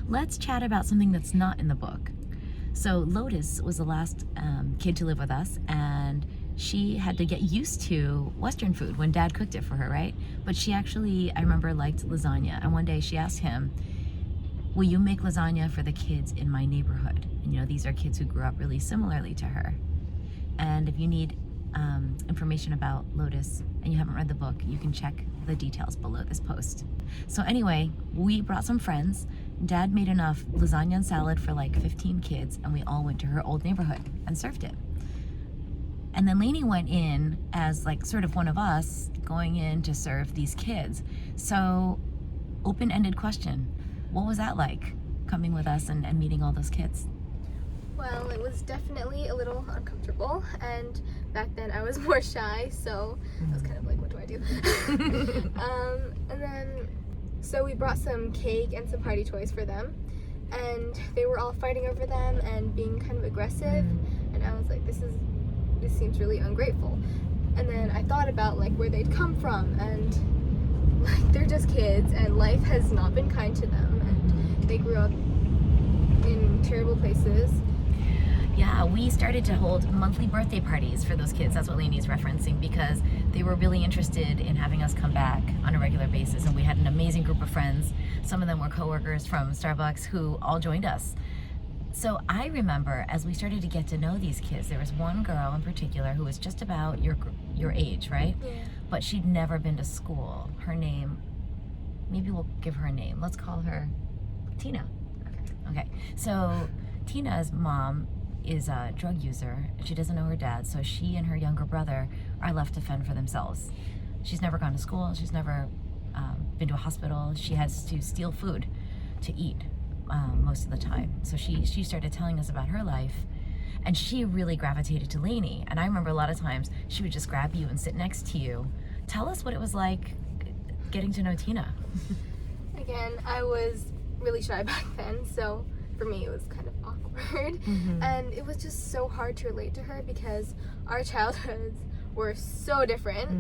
let's chat about something that's not in the book. So Lotus was the last kid to live with us, and she had to get used to Western food when Dad cooked it for her, right? But she actually, I remember, liked lasagna. And one day she asked him, will you make lasagna for the kids in my neighborhood? And you know, these are kids who grew up really similarly to her. And if you need information about Lotus and you haven't read the book, you can check the details below this post. So anyway, we brought some friends. Dad made enough lasagna and salad for like 15 kids, and we all went to her old neighborhood and served it. And then Laini went in as like sort of one of us going in to serve these kids. So open-ended question, what was that like, coming with us and meeting all those kids? Well, it was definitely a little uncomfortable, and back then I was more shy, so I was kind of like, what do I do? And then, so we brought some cake and some party toys for them, and they were all fighting over them and being kind of aggressive, and I was like, this seems really ungrateful. And then I thought about like where they'd come from, and like they're just kids, and life has not been kind to them, and they grew up in terrible places. Yeah, we started to hold monthly birthday parties for those kids. That's what Lainey's referencing, because they were really interested in having us come back on a regular basis, and we had an amazing group of friends. Some of them were coworkers from Starbucks who all joined us. So I remember as we started to get to know these kids, there was one girl in particular who was just about your age, right? Yeah. But she'd never been to school. Her name, maybe we'll give her a name. Let's call her Tina. Okay, so Tina's mom is a drug user. She doesn't know her dad, so she and her younger brother are left to fend for themselves. She's never gone to school. She's never been to a hospital. She has to steal food to eat most of the time. So she started telling us about her life, and she really gravitated to Laini. And I remember a lot of times she would just grab you and sit next to you. Tell us what it was like getting to know Tina. Again, I was really shy back then, so for me it was kind of awkward, and it was just so hard to relate to her because our childhoods were so different.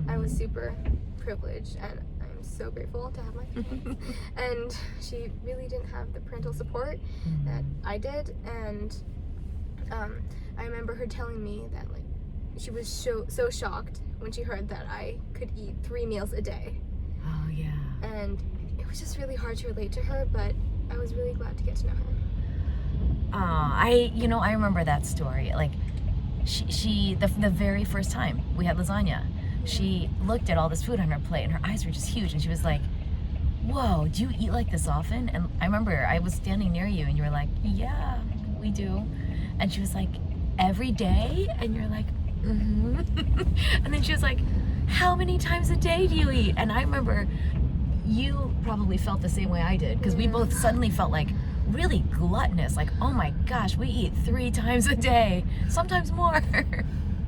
I was super privileged, and I'm so grateful to have my parents. And she really didn't have the parental support that I did, and I remember her telling me that like she was so shocked when she heard that I could eat 3 meals a day. Oh yeah. And it was just really hard to relate to her, but I was really glad to get to know her. I remember that story. Like, the very first time we had lasagna, she looked at all this food on her plate, and her eyes were just huge, and she was like, whoa, do you eat like this often? And I remember I was standing near you, and you were like, yeah, we do. And she was like, every day? And you're like, mm-hmm. And then she was like, how many times a day do you eat? And I remember you probably felt the same way I did, because we both suddenly felt like really gluttonous, like, oh my gosh, we eat 3 times a day, sometimes more.